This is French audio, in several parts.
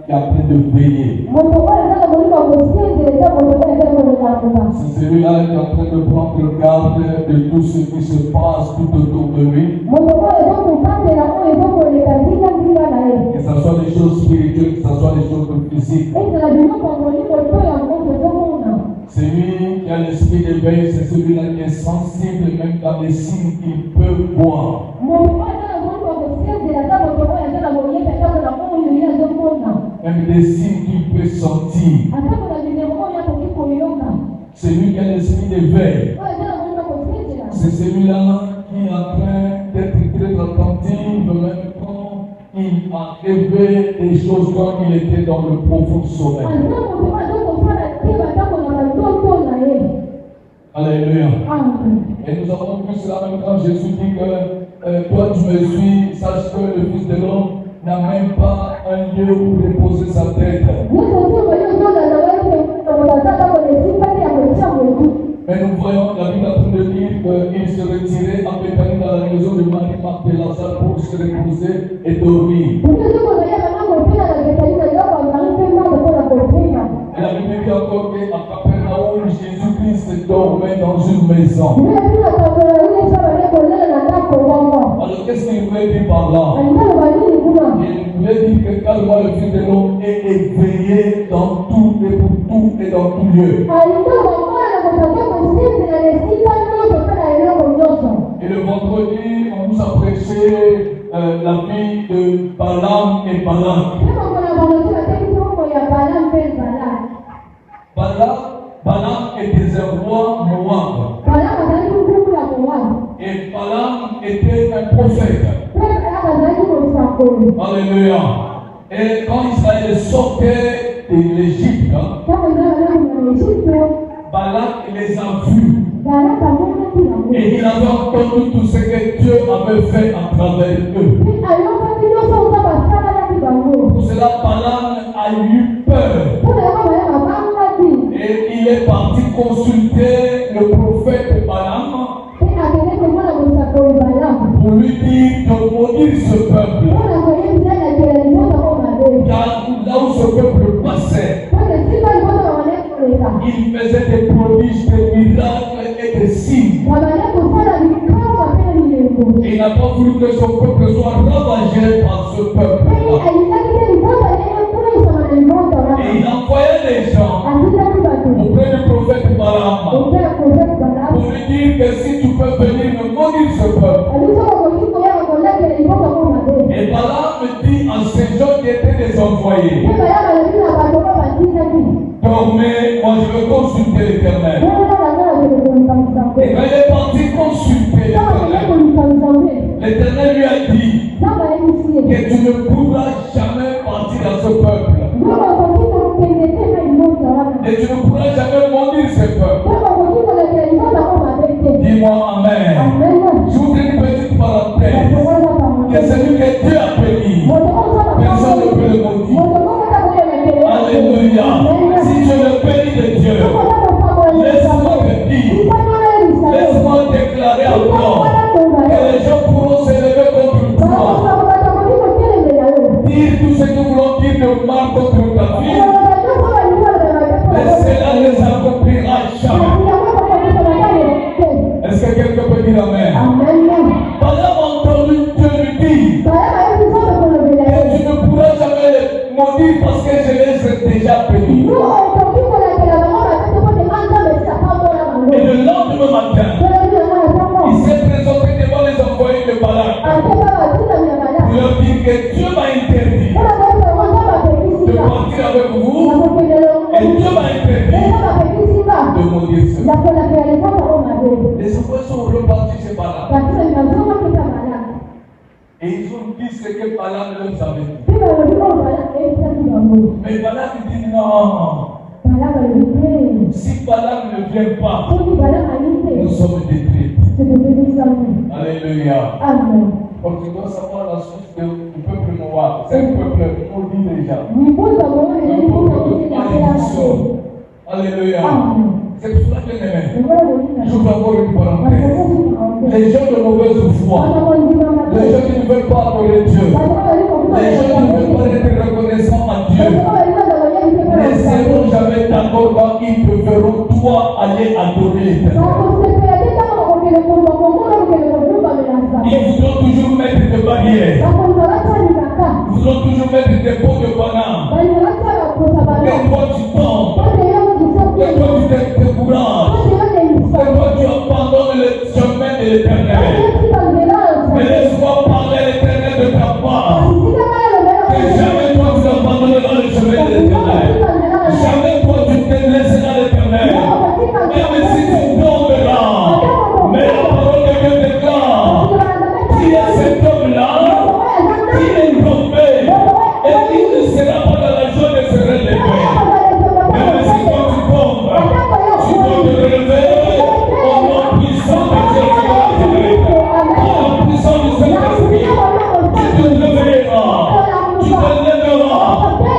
qui est en train de veiller. C'est celui-là qui est en train de prendre garde de tout ce qui se passe tout autour de lui. Que ce soit des choses spirituelles, que ce soit des choses physiques. Celui qui a l'esprit d'éveil, c'est celui-là qui est sensible même dans les signes qu'il peut voir. Même des signes qu'il peut sentir. Celui qui a l'esprit d'éveil, c'est celui-là qui est en train d'être très attentif, même quand il a rêvé des choses quand il était dans le profond sommeil. Alléluia. Et nous avons vu cela même quand Jésus dit que toi tu me suis, sache que le Fils de l'homme n'a même pas un lieu où reposer sa tête. Mais nous voyons la Bible en train de dire qu'il se retirait à Béthanie dans la maison de Marie, Marthe et Lazare pour se reposer et dormir. Et la Bible dit encore qu'à Capernaum, Jésus-Christ dormait dans une maison. Alors qu'est-ce qu'il voulait dire par là? Il voulait dire que quand le Fils de l'homme est éveillé dans tout et pour tout et dans tout lieu. Et le vendredi, on nous a prêché la vie de Balaam et Balak. Balaam était un roi Moab. Et Balaam était un prophète. Alléluia. Et quand Israël sortait de l'Égypte, Balak les a vus. Et il avait entendu tout ce que Dieu avait fait à travers eux. Pour cela, Balaam a eu peur. Et il est parti consulter le prophète Balaam pour lui dire de maudire ce peuple. Car là où ce peuple passait, il faisait des prodiges, des miracles et des signes. Et il n'a pas voulu que son peuple soit ravagé par ce peuple. Et il envoyait des gens auprès du prophète Balaam pour lui dire que si tu peux venir me maudire ce peuple. Et Balaam dit à ces gens qui étaient des envoyés, dormez, moi je veux consulter l'Éternel. Et quand il est parti consulter l'Éternel, l'Éternel lui a dit que tu ne pourras jamais partir dans ce peuple. Et tu ne pourras jamais maudire ce peuple. Dis-moi Amen. Je vous dis une petite parenthèse. Que celui que Dieu a béni, personne ne peut le maudire. Alléluia. Si je le bénis de Dieu, laisse-moi te dire, laisse-moi déclarer encore que les gens pourront s'élever contre toi. Dire tout ce que voulons dire de mal contre ta vie, mais cela ne s'accomplira jamais. Est-ce que quelqu'un peut dire Amen? Balaam a entendu Dieu lui dire que tu ne pourras jamais les maudire parce que je les ai déjà bénis. Et le lendemain matin, il s'est présenté devant les envoyés de Balaam pour leur dire que Dieu m'a interdit de partir avec vous et Dieu m'a interdit de maudire ceux. Les envoyés sont repartis chez Balaam. Et ils ont dit ce que Balaam leur avait dit. Mais Balaam dit non. Si Balaam ne vient pas, nous sommes détruits. Alléluia. Donc tu dois savoir la source du peuple Moab. C'est un peuple maudit déjà. Un peuple de malédiction. Alléluia. C'est pour cela que je vous encore une parenthèse. Les gens de mauvaise foi, les gens qui ne veulent pas adorer Dieu, les gens qui ne veulent pas être reconnaissants à Dieu. Ne seront jamais d'accord quand ils te verront toi aller adorer l'Éternel. Ils voudront toujours mettre des barrières. Ils voudront toujours mettre des pots de bananes. Et toi tu tombes. Et toi tu te décourages. Et toi tu abandonnes le chemin de l'Éternel. Mais laisse-moi parler à l'Éternel de ta part. Que jamais toi tu abandonneras le chemin de l'Éternel. Jamais toi tu te laisseras l'Éternel. Même si tu tomberas. Mais la parole de Dieu déclare. Qui est cet homme-là qui est tombé et qui ne sera pas dans la joie de se relever. Même si toi tu tombes, tu dois te relever au nom puissant de Jésus. Au nom puissant du Saint-Esprit. Tu te lèveras. Tu te lèveras.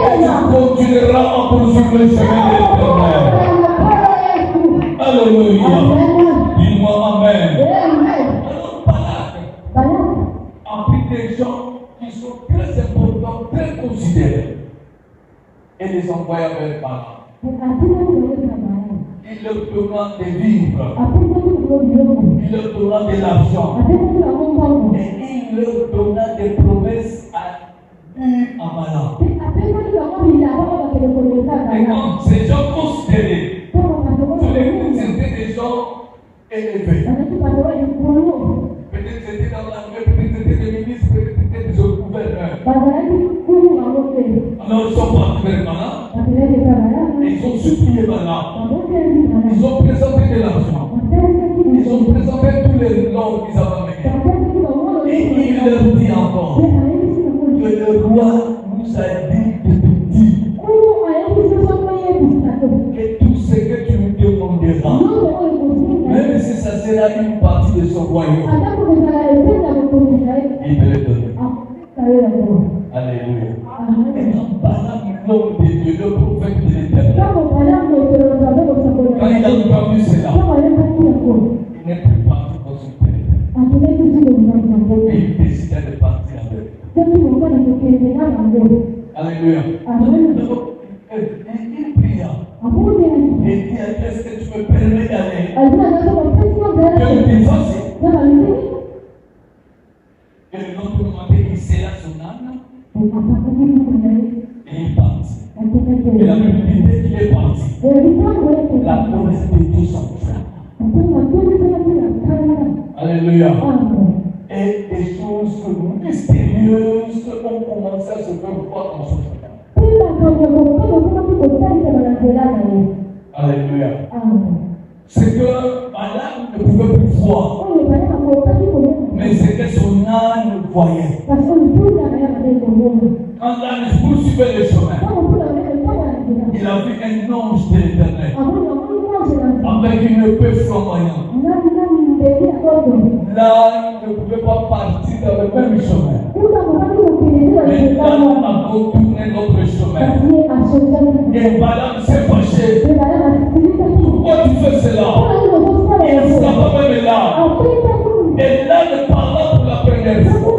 Et tu continueras à poursuivre le chemin de l'Éternel. Alléluia. Dis-moi Amen. A pris des gens qui sont très importants, très considérés, et les envoya vers Balaam. Il leur donna des vivres, il leur donna de l'argent, et il leur donna des promesses à dire à Balaam. Et quand ces gens considérés, c'était des gens élevés. Peut-être c'était dans l'armée, peut-être c'était des ministres, peut-être c'était des gouverneurs. Alors ils sont partis vers Balaam. Ils ont supplié Balaam. Ils ont présenté de l'argent. Ils ont présenté tous les noms qu'ils avaient amenés. Et il leur dit encore que le roi nous a dit de dire que tout ce que tu nous demanderas, même si ça sera une partie de son royaume, il te le donne. Alléluia. Et quand Balaam, l'homme de Dieu, le prophète de l'Éternel, quand il a entendu cela, il n'est plus parti consulter l'Éternel. Et il décida de partir avec. Alléluia. Il pria. Et dit, est-ce que tu me permets d'aller? Que tu fasses. Et le nom demandait, il scella son âme. Et il partit. Et la Bible dit, dès qu'il est parti, la promesse de Dieu s'enfla. Alléluia. Et des choses mystérieuses ont commencé à se faire voir dans son chemin. Alléluia. C'est que Balaam ne pouvait plus voir, mais c'était son âme voyait. Quand l'âne poursuivait le chemin, il a vu un ange de l'Éternel avec une épée flamboyante. L'âne ne pouvait pas partir dans le même chemin, mais l'âne a contourné notre chemin. Et Balaam s'est fâché. Pourquoi tu fais cela? Il s'en même là. Et l'âne parla pour la première fois.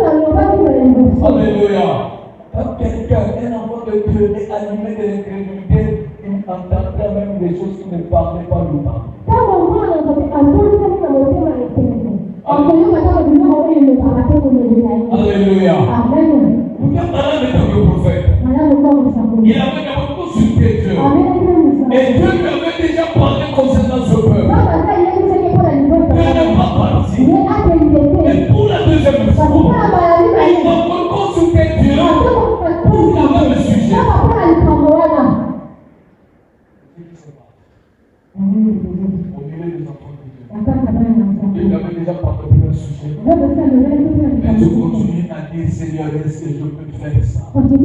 Alléluia. Quand quelqu'un, un enfant de Dieu, est animé de l'incrédulité, il entendra même des choses qui ne parlaient pas lui parler. Alléluia. Regarde Balaam est un prophète. Il avait d'abord consulté Dieu. Et Dieu lui avait déjà parlé concernant ce peuple. Dieu n'est pas parti. Et pour la deuxième fois, il va encore consulter Dieu pour le même sujet. Au milieu des enfants de Dieu, il avait déjà parlé de un sujet. Mais tu continues à dire, Seigneur, est-ce que je peux faire ça? Dieu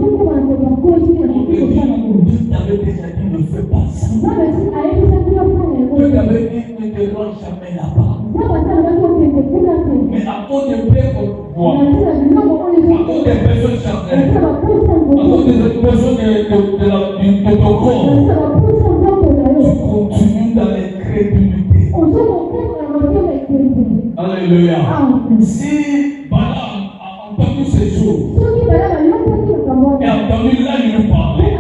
t'avait déjà dit, ne fais pas ça. Dieu t'avait dit, ne te rends jamais là-bas. Mais à cause des pères qu'on voit, à cause des personnes charnelles, à cause des personnes de ton corps, tu continues dans l'incrédulité. Alléluia. Si Balaam a entendu ces choses et a entendu là il nous parlait,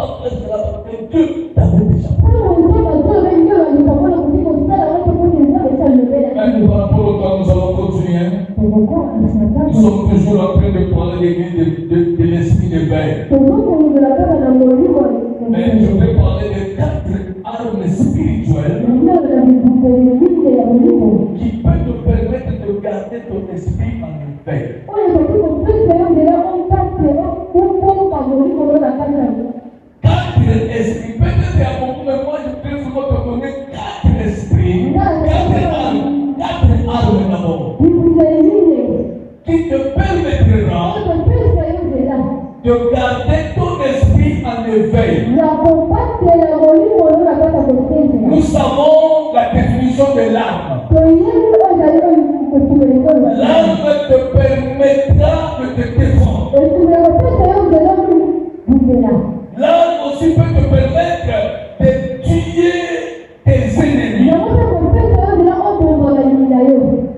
après cela, parce que Dieu t'avait déjà parlé. Même par rapport au temps, nous allons continuer. Nous sommes toujours en train de parler de l'esprit de veille. Mais je vais parler de 4 armes spirituelles qui peuvent te permettre de garder ton esprit en veille. 4 esprits. Peut-être à beaucoup, mais moi je peux souvent te donner 4 esprits, 4 armes d'abord, qui te permettra de garder ton esprit en éveil. Nous savons la définition de l'arme. L'arme te permettra de te défendre. L'arme aussi peut te permettre de tuer tes ennemis.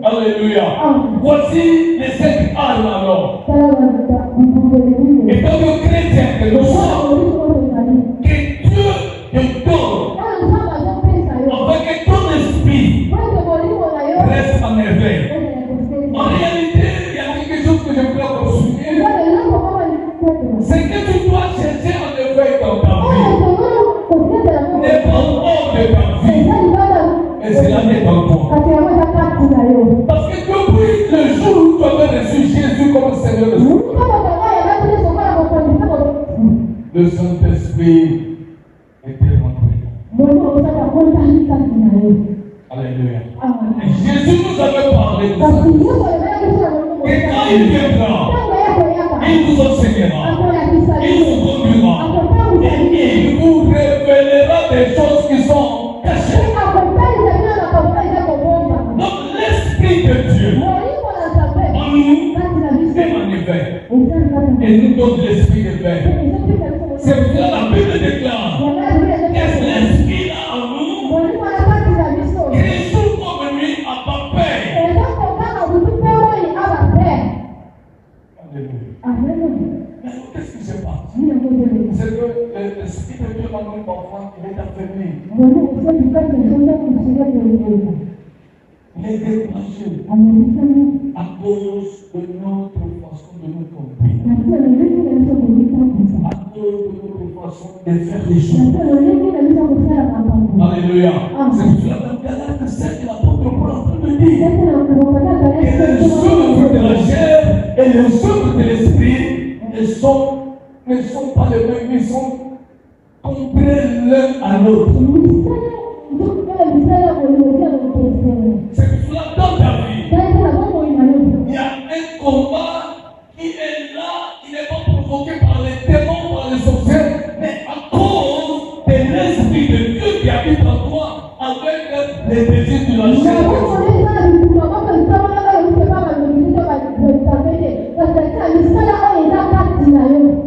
Alléluia. Voici les 5 armes alors. Et donc le chrétien que nous sommes, que Dieu te donne, afin que ton esprit reste en éveil. En réalité, il y a quelque chose que je voulais vous souligner. C'est que tu dois chercher en éveil dans ta vie. N'est pas hors de ta vie. Et cela n'est pas toi. Parce que depuis le jour où tu avais reçu Jésus comme Seigneur de Dieu, le Saint-Esprit était rentré. Alléluia. Et Jésus nous avait parlé de ça. Et quand il viendra, il nous enseignera, il nous conduira, et il vous révélera des choses qui sont cachées. Donc l'Esprit de Dieu en nous est en éveil. Et nous donne l'Esprit d'éveil. C'est pourquoi la Bible déclare que l'Esprit là en nous, Jésus comme lui a pas peur. Mais qu'est-ce qui se passe? C'est que l'Esprit de Dieu dans nous parfois, il est affaibli. Il est déclenché à cause de notre façon de nous conduire, à cause de notre façon de faire les choses. Alléluia. C'est pour cela dans Galates 5, l'apôtre Paul est en train de dire que les œuvres de la chair et les œuvres de l'esprit ne sont pas les mêmes, ils sont contraires l'un à l'autre. C'est pour cela dans ta vie, il y a un combat qui est là, qui n'est pas provoqué par les démons, par les sorcières, mais à cause de l'Esprit de Dieu qui habite en toi avec les désirs de la chair.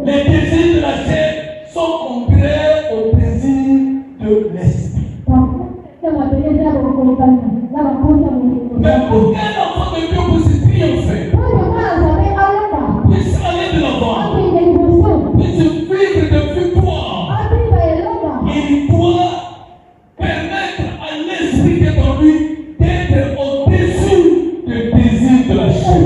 Les désirs de la chair sont contraires aux désirs de l'Esprit. Mais pour qu'un enfant de Dieu puisse triompher, puisse aller de l'avant, puisse vivre de victoire, il doit permettre à l'Esprit qui est en lui d'être au-dessus des désirs de la chair.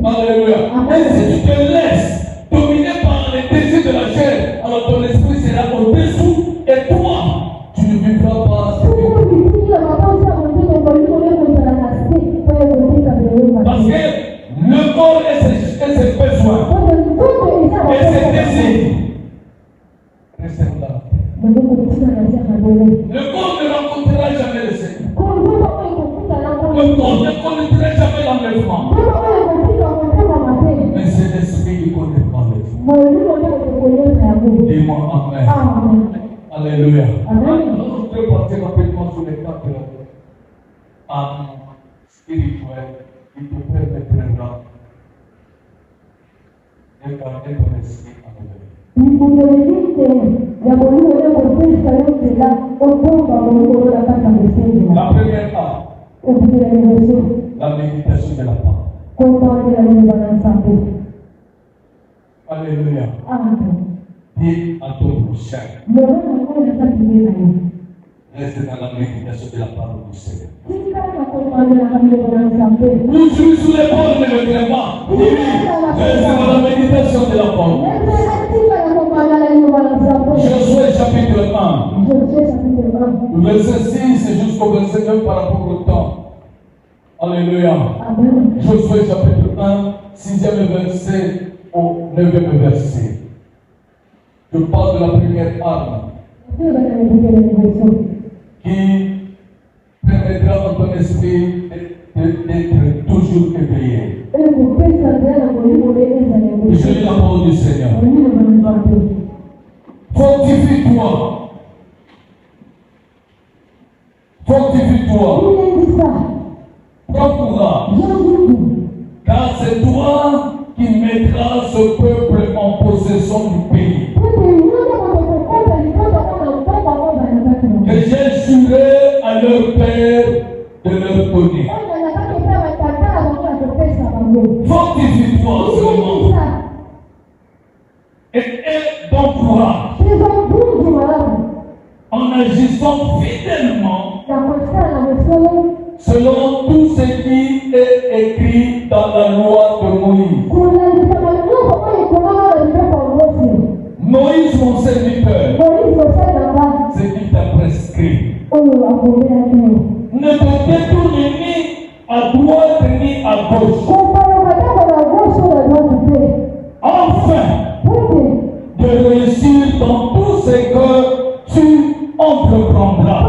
Alléluia. Et si tu te laisses dominer par les désirs de la chair, alors ton esprit sera au-dessous et toi, tu ne vivras pas. Parce que le corps et ses besoins et ses désirs restent là. Le corps ne rencontrera jamais le Seigneur. Le corps ne connaîtra jamais l'enlèvement. Mais c'est l'esprit qui connaîtra l'enlèvement. Dis-moi Amen. Alléluia. On peut partir rapidement sur les 4 armes spirituelles qui te permettront de garder ton esprit en éveil. La première arme, la méditation de la parole. Alléluia. Dis à ton prochain. Reste dans la méditation de la parole du Seigneur. Toujours sous les bords de l'éclairement. Reste dans la méditation de la parole. Josué chapitre 1. Verset 6 jusqu'au verset 9 par rapport au temps. Alléluia. Josué chapitre 1, 6e verset au 9e verset. Je parle de la première arme qui permettra à ton esprit d'être toujours éveillé. Je lis la parole du Seigneur. Fortifie-toi. Fortifie-toi. Prends courage. Car c'est toi qui mettras ce peuple en possession du pays que j'ai juré à leur père de leur donner. Fortifie-toi seulement et aie bon courage en agissant fidèlement selon tout ce qui est écrit dans la loi de Moïse. Moïse, mon serviteur, ce qu'il t'a prescrit. Ne te détourne ni à droite ni à gauche. Enfin, de réussir dans tout ce que tu entreprendras.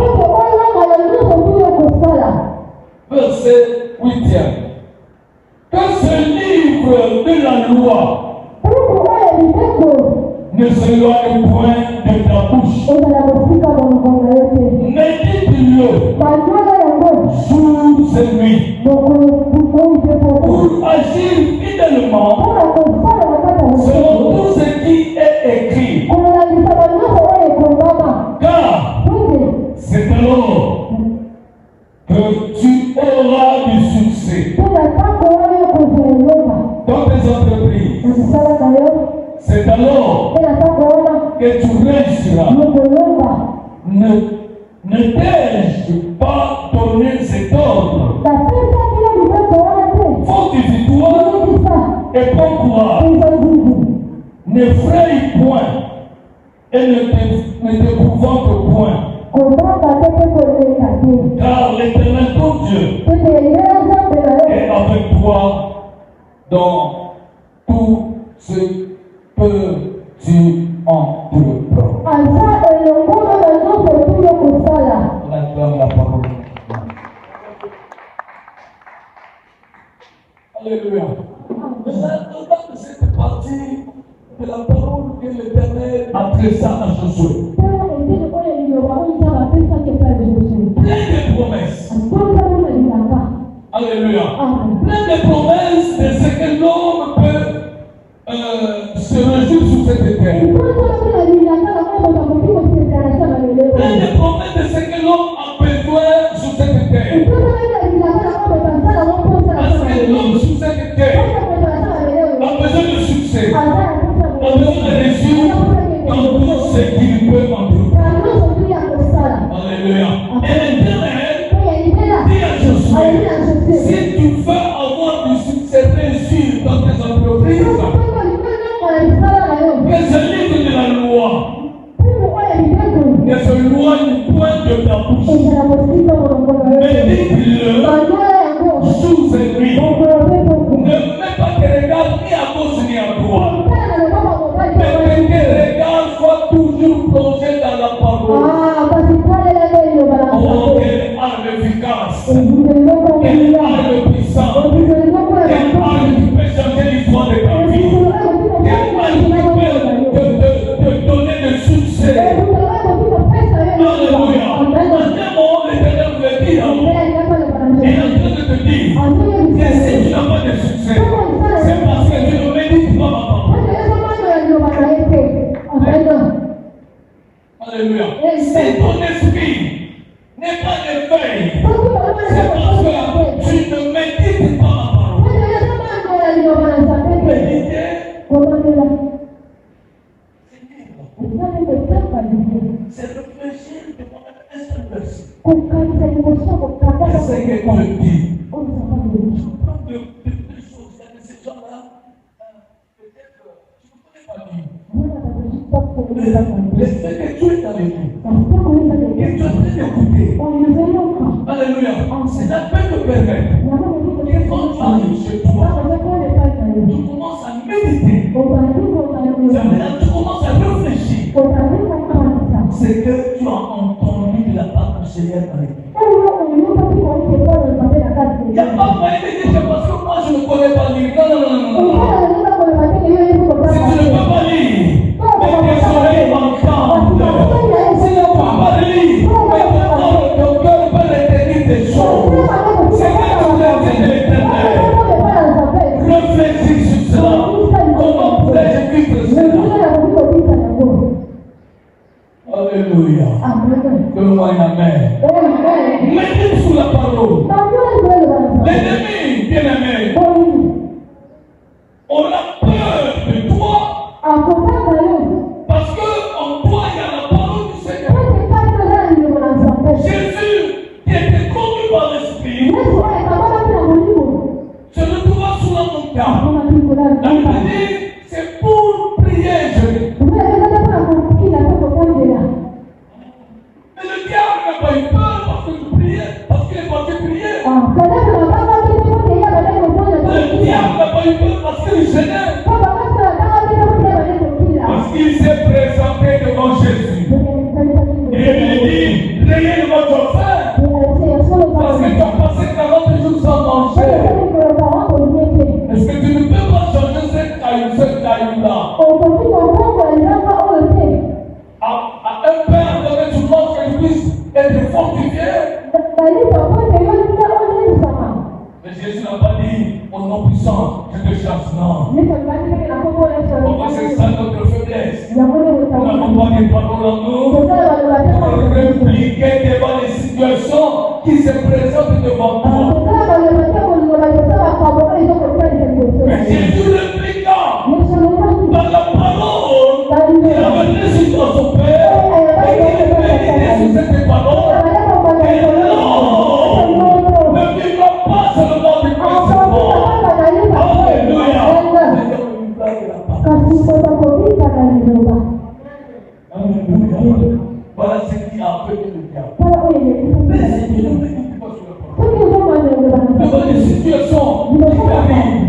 Verset 8e. Que ce livre de la loi ne s'éloigne point de ta bouche. Médite-le jour et nuit pour agir fidèlement selon tout ce qui est écrit. Car c'est alors que tu auras du succès dans tes entreprises. C'est alors que tu réussiras. Ne t'ai-je pas donné cet ordre? Fortifie-toi et prends courage. N'effraie point et ne t'épouvante point. Car l'Éternel ton Dieu est avec toi dans tout ce que tu entreprends. On acclame la parole. Alléluia. Maintenant, cette partie de la parole que l'Éternel adressa à Josué. Plein de promesses. Alléluia. Plein de promesses de ce que l'homme peut se réjouir sur cette terre. Plein de promesses de ce que l'homme a besoin sur cette terre. Parce que l'homme sur cette terre a besoin de succès, a besoin de réussir dans tout ce qu'il peut entreprendre. Alléluia. Et l'Éternel dit à Josué, si tu veux avoir du succès, réussir dans tes entreprises, que ce livre de la loi ne s'éloigne point de ta bouche. Médite-le jour et nuit. Ne mets pas tes regards ni à gauche ni à droite. Mais que tes regards soient toujours plongés dans la parole. Oh, quelle arme efficace! Quelle arme puissante! Quelle arme qui peut changer l'histoire de ta vie! Quelle arme qui peut te donner le succès! Alléluia! Maintenant, l'Éternel veut dire, il est en train de te dire que si tu n'as pas de succès, c'est parce que tu ne médites pas ma parole. Alléluia! Si ton esprit n'est pas éveillé, c'est parce que tu ne médites pas ma parole. Méditer, que Dieu dit. Oh, ça va bien. Je comprends de choses. Il y a de ces gens-là, peut-être que je ne connais pas lui. Le fait que Dieu est avec nous, que Dieu est en train d'écouter. Alléluia. Cela peut te permettre que quand tu arrives chez toi, tu commences à méditer. Tu commences à réfléchir. C'est que tu as entendu de la part du Seigneur avec toi. Il n'y a pas moyen de dire que parce que moi je ne connais pas lire. Non. Si tu ne peux pas lire, mais tes oreilles entendent. Si tu ne peux pas lire, mais ton cœur peut retenir des choses. C'est que tu l'as de l'éternel. Réfléchis sur cela. Comment pourrais-je vivre cela? Alléluia. Donne-moi un amen. Mettez sous la parole. L'ennemi, bien-aimé, on a peur de toi parce qu'en toi il y a la parole du Seigneur. Jésus qui était conduit par l'Esprit se retrouva sous la montagne. La Bible dit c'est pour prier Jésus. Mais le diable n'a pas eu peur parce que tu priais, parce qu'il est parti prier. Le diable n'a pas eu peur parce qu'il gênait. Parce qu'il s'est présenté devant Jésus. Et il lui dit, rayez votre frère. Parce que tu as passé 40 jours sans manger. Est-ce que tu ne peux pas changer cette caillou-là? À un père donné du monde que je puisse être fortifié. Mais Jésus n'a pas dit au nom puissant, je te chasse. Non. On va c'est ça notre faiblesse. Nous n'avons pas de parole en nous pour répliquer devant les situations qui se présentent devant toi. Mais Jésus répliqua par la parole. Il avait reçu dans son Père et il méditait sur cette parole. Et non, ne vivons pas seulement du principe. Alléluia. Alléluia. Voilà ce qui a fait le diable. Mais c'est qu'il ne médite pas sur la parole. Devant des situations qui arrivent,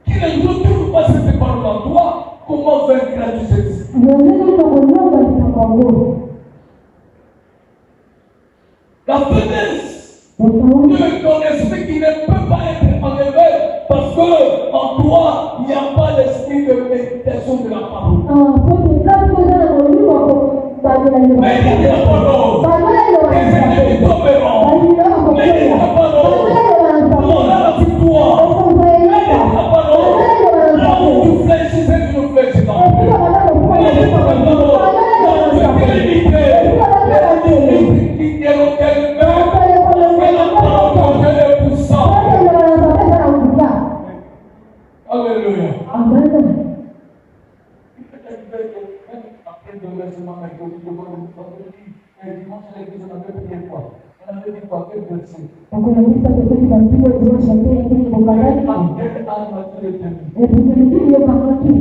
qui ne retrouvent pas cette parole en toi, comment vaincre cette la faiblesse de ton esprit qui ne peut pas être enlevé parce que en toi, il n'y a pas l'esprit de méditation de la parole. Médite la parole. Tes ennemis tomberont. Médite la parole. On a la victoire. Médite la parole. Là où tu fléchis, c'est que tu ne fléchis pas. Médite la parole. Là où tu es limité. Alléluia. Amen. Après demain, c'est ma mère qui dit vendredi, dimanche, l'église, on avait prié quoi? On avait dit quoi? Quel verset? On a dit ça, c'est qu'il va dire, dimanche, chanter, et qu'il va parler. Quel âge va-t-il être? Et puis, il dit, il est parti.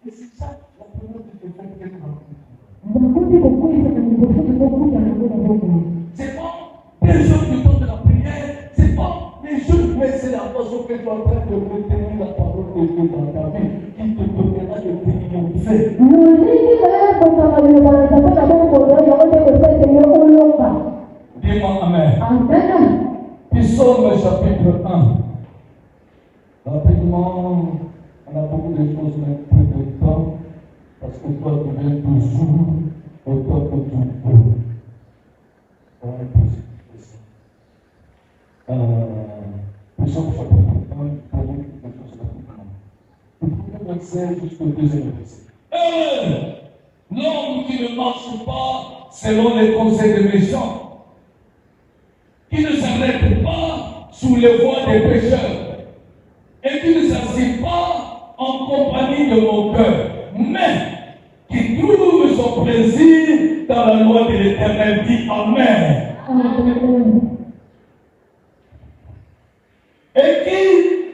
Et c'est ça la première de te faire quelque chose. C'est pas les jours du temps de la prière, c'est pas les jours, mais c'est la façon que tu es en train de retenir la parole de Dieu dans ta vie qui te donnera le triompher. Dis-moi Amen. Psaume chapitre 1. Rapidement, on a beaucoup de choses, mais peu de temps, parce que toi, tu viens toujours autant que tu peux. On va poser une question. Psaume chapitre 1, pour vous, quelque chose rapidement. Le premier verset jusqu'au deuxième verset. L'homme qui ne marche pas selon les conseils des méchants, qui ne s'arrête pas sous les voies des pécheurs, et qui ne s'assied pas en compagnie envie de mon cœur, mais qui trouve son plaisir dans la loi de l'Éternel. Dit Amen. Et qui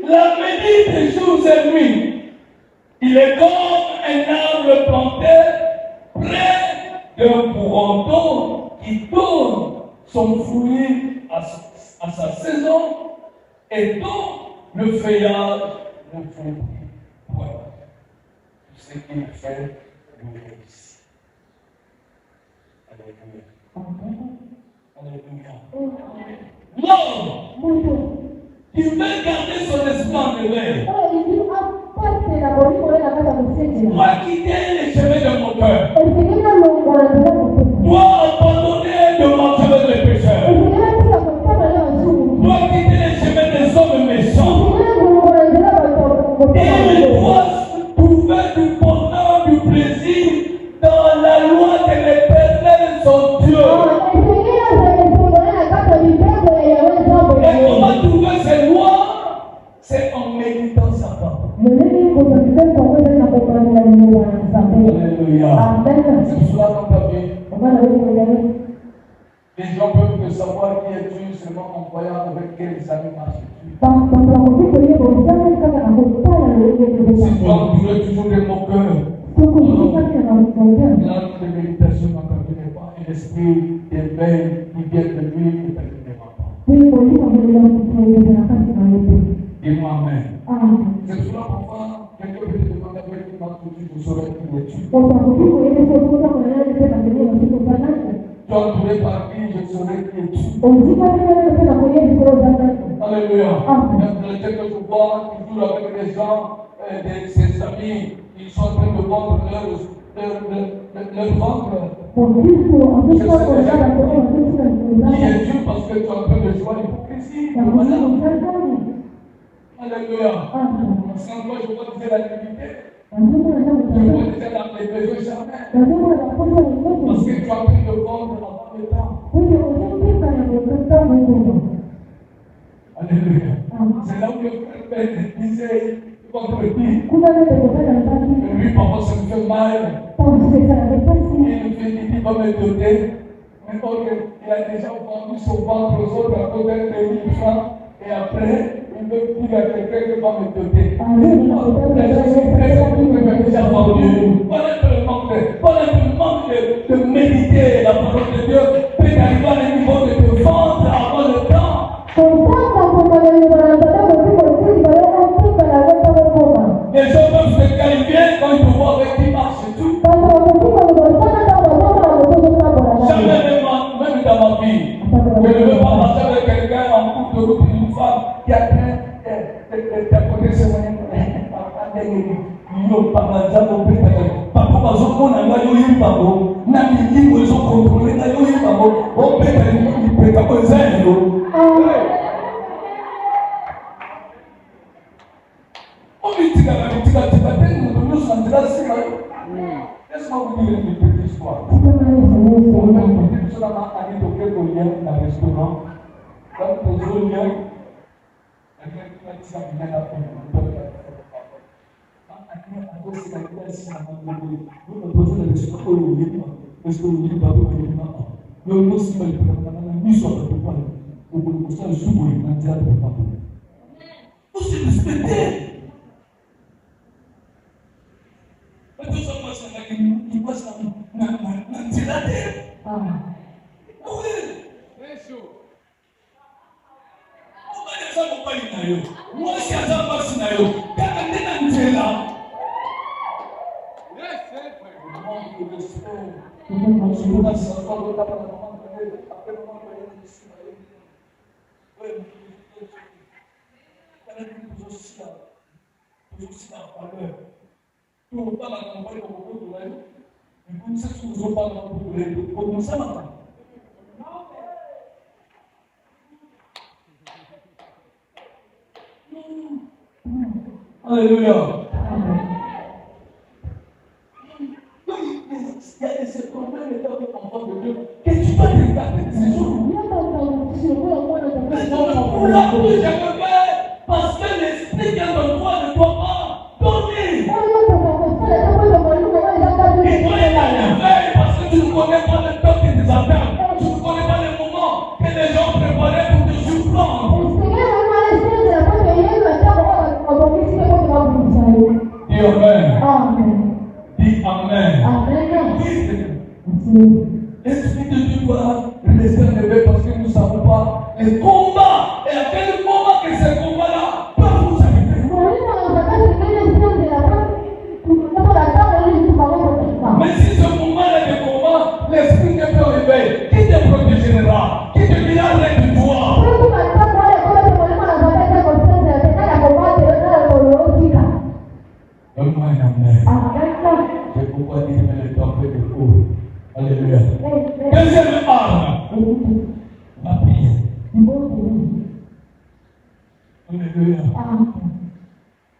la médite jours et nuits. Il est comme un arbre planté près d'un courant d'eau qui donne son fruit à sa saison et dont le feuillage ne faiblit point. Tout ce qu'il fait, nous réussit. Alléluia. L'homme qui veut garder son esprit en éveil doit quitter les chemins de mon cœur. Doit abandonner de marcher avec les pécheurs. Doit quitter les chemins des hommes méchants. Et il doit trouver du bonheur, du plaisir dans la loi de l'Éternel, son Dieu. Et comment trouver ces lois? C'est en méditant sa parole. Alléluia. C'est cela qu'on t'a dit. Les gens peuvent te savoir qui es-tu seulement en voyant avec quels amis marches-tu. Si toi, tu es toujours de mon cœur, l'âme de méditation ne t'appartenait pas et l'esprit d'éveil qui vient de lui ne t'appartenera pas. Dis-moi Amen. C'est cela pourquoi quelqu'un peut te demander avec qui marches-tu, je saurais qui es-tu. Tu es entouré par qui, je saurais qui es-tu. Alléluia. Dans lequel je vois toujours avec des gens, ses amis, ils sont en train de vendre leur ventre. Qui es-tu parce que tu es en train de jouer l'hypocrisie? Alléluia. Sans toi, je vois déjà la divinité. Je vois déjà dans les besoins jamais. Parce que tu es en train de vendre avant le temps. Alléluia. C'est là où le frère disait, contre lui. Lui, parfois, ça me fait mal. Il dit, va me donner. Mais il a déjà vendu son ventre aux autres à cause d'un 2000 francs. Et après, il veut dire à quelqu'un qui va me donner. Les gens sont très contents de déjà vendu. Voilà le manque de méditer la parole de Dieu. Peut arriver à un niveau de te vendre avant le temps. Les gens peuvent se qualifier quand ils te voient avec qui marche et tout. Jamais même dans ma vie, je ne veux pas marcher avec quelqu'un en couple de route d'une femme qui a d'apporter ses moyens. Yo, papa, j'avais oublié. Papa, on a eu un pabo. N'a mis ils ont contrôlé, n'a eu un pabo. On peut être un peu zéro. On dit que tu vas nous sentir assez mal. Laisse-moi vous dire une petite histoire. On a une petite histoire à aller toquer au lien dans le restaurant. Quand on se lien, il y a quelqu'un qui a bien appris. Alléluia. Il y a des problèmes étant enfant de Dieu que tu dois regarder ces jours. Parce que l'esprit qui est en toi ne doit pas dormir. Dis Amen. L'Esprit de Dieu doit rester élevé parce que nous ne savons pas les combats et à quel moment que ces combats-là peuvent vous arriver. Mais si ce moment-là de combat, l'Esprit de Dieu élevé, qui te protégera, qui te dira de toi. Donne-moi un amen. C'est pourquoi dire que le temps fait de cours. Alléluia. Deuxième arme, la prière. Alléluia.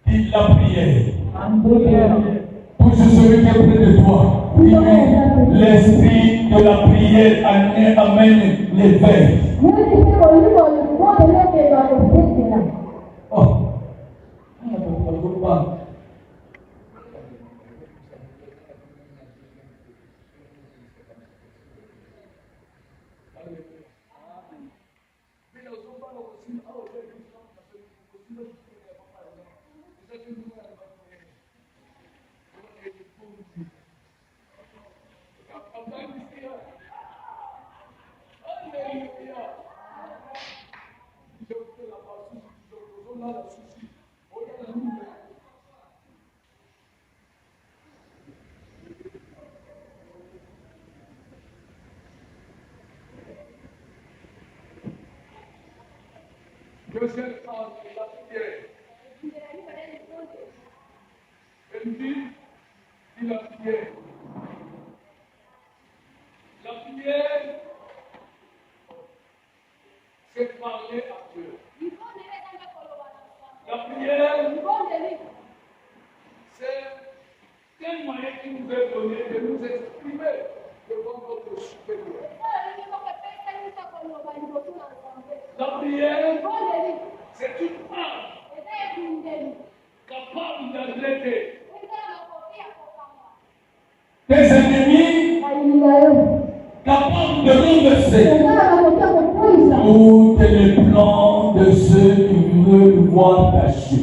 Dis la prière. Touche celui qui est près de toi. L'esprit de la prière amène l'éveil. Oh. Deuxième phase de la prière. La prière. La prière, c'est parler à Dieu. La prière, c'est un moyen qui nous est donné de nous exprimer devant notre supérieur. La prière, c'est une arme capable d'arrêter tes ennemis, capable de renverser tous les plans de ceux qui veulent voir cacher.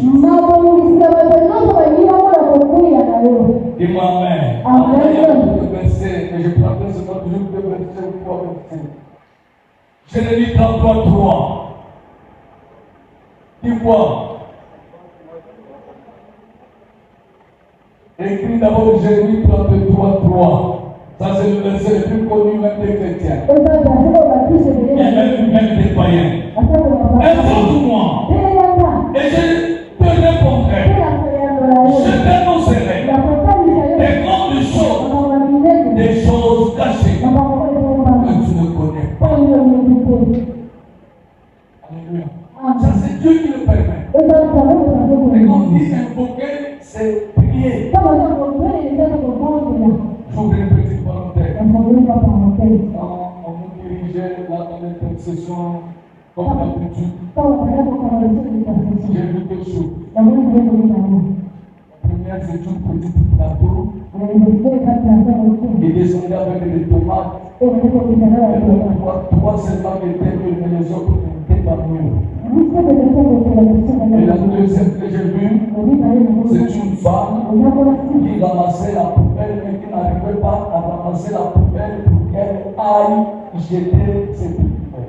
Dis-moi Amen. Il y a beaucoup de versets, mais je prendrai seulement toujours deux versets ou trois versets. Jérémie 33, 3. Dis-moi. Écrit d'abord Jérémie 33, 3. Ça, c'est le verset le plus connu même des chrétiens. Et même des païens. Informe-moi. Et je te répondrai. Je t'annoncerai des grandes choses, des choses cachées que tu ne connais pas. Alléluia. Ça, c'est Dieu qui le permet. Et quand on dit invoquer, c'est prier. J'ouvre une petite parenthèse. Quand on nous dirigeait là dans l'intercession, comme d'habitude, j'ai vu quelque chose. La première, c'est une petite plateau. Il descendait avec des tomates. Et trois seulement qui étaient venus, mais les autres étaient parmi eux. Et la deuxième que j'ai vue, c'est une femme qui ramassait la poubelle, mais qui n'arrivait pas à ramasser la poubelle pour qu'elle aille jeter ses poubelles.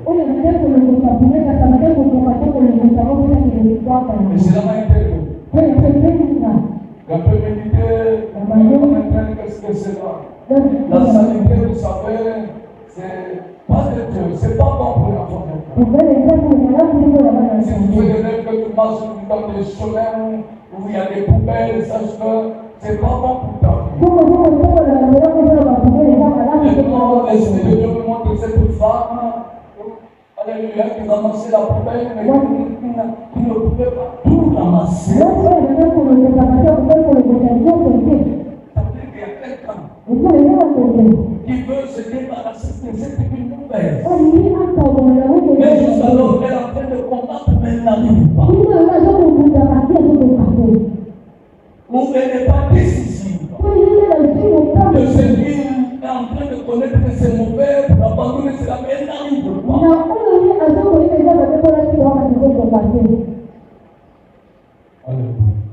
Et cela m'a interpellé. La féminité, qu'est-ce que c'est là? La saleté, vous savez, c'est pas de Dieu, c'est pas bon pour la famille. Si vous faites que tu marches dans des chemins où il y a des poubelles, sache que c'est pas bon pour ta vie. Maintenant, l'Esprit de Dieu me montre cette femme, alléluia, qui ramassait la poubelle, mais qui ne pouvait pas tout ramasser. Ça veut dire qu'il y a quelqu'un qui veut se débarrasser de cette vie mauvaise. Mais juste alors, elle est en train de combattre, mais elle n'arrive pas. Ou elle n'est pas décisive. Le Seigneur est en train de connaître que c'est mauvais pour abandonner cela, mais elle n'arrive pas. Alléluia.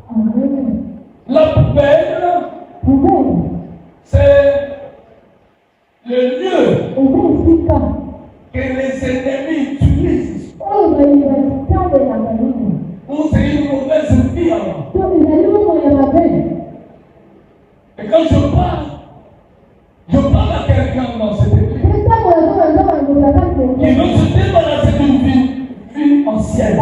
Et quand je parle à quelqu'un dans cette église qui veut se débarrasser d'une vie ancienne.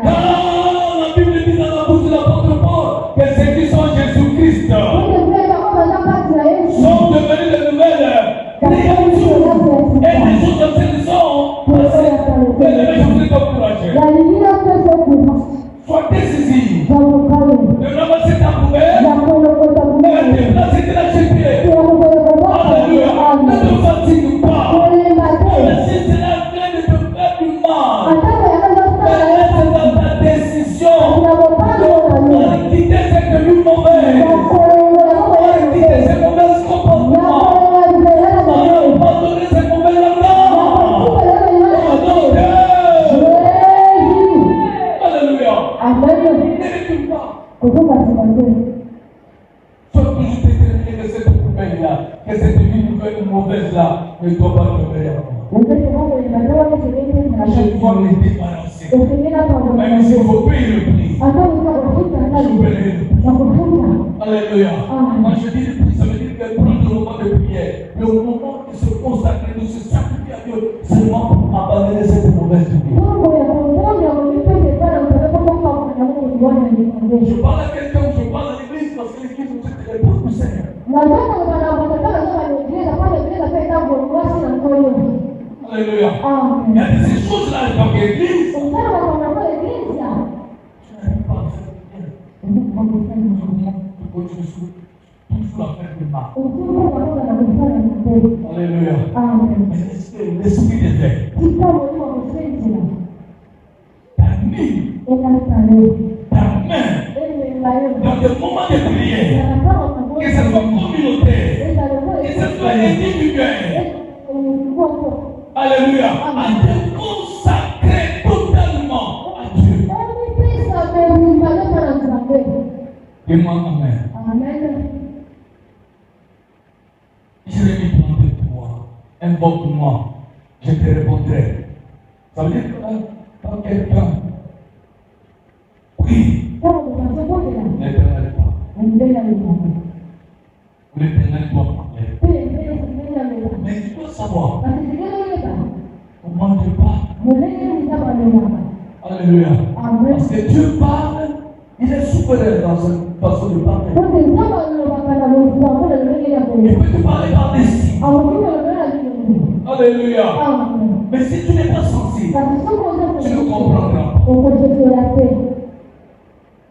Quand la Bible dit dans la bouche de l'apôtre Paul que ceux qui sont Jésus-Christ sont devenus de nouvelles créatures et les choses anciennes sont passées. Et les gens sont encouragés. Sois décisif de ramasser ta poubelle et de déplacer de la pieds. Alléluia. Ne te fatigue pas. Même si cela vient de te faire du mal, reste dans ta décision de quitter cette vie mauvaise, de quitter ces mauvais comportements, d'abandonner ces mauvais langages. Alléluia. Ne recule pas. Sois toujours déterminé que cette poubelle-là, que cette vie mauvaise-là ne doit pas demeurer en moi. Je dois me débarrasser. Même s'il faut payer le prix, je paierai le prix. Alléluia. Quand je dis le prix, ça veut dire que prendre le moment de prière, le moment de se consacrer, de se sacrifier à Dieu, seulement pour abandonner cette mauvaise vie. Je parle à quelqu'un, je parle à l'église parce que l'église nous dit que les pauvres du Seigneur. Alléluia. Il y a ces choses-là dans l'église. Tu n'arrives pas à faire bien. Tu continues toujours à faire du mal. Alléluia. Mais l'esprit des faits. Ta main dans des moments de prière, que ce soit communautaire, que ce soit individuel. Alléluia. À te consacrer totalement à Dieu. Dis-moi amen. Jérémie 33, invoque-moi, je te répondrai. Ça veut dire que quand quelqu'un prie, n'éternel pas. L'éternel doit parler. Mais tu dois savoir comment Dieu parle. Alléluia. Parce que Dieu parle, il est souverain dans sa façon de parler. Il peut te parler par des signes. Alléluia. Mais si tu n'es pas sensible, tu ne comprendras pas.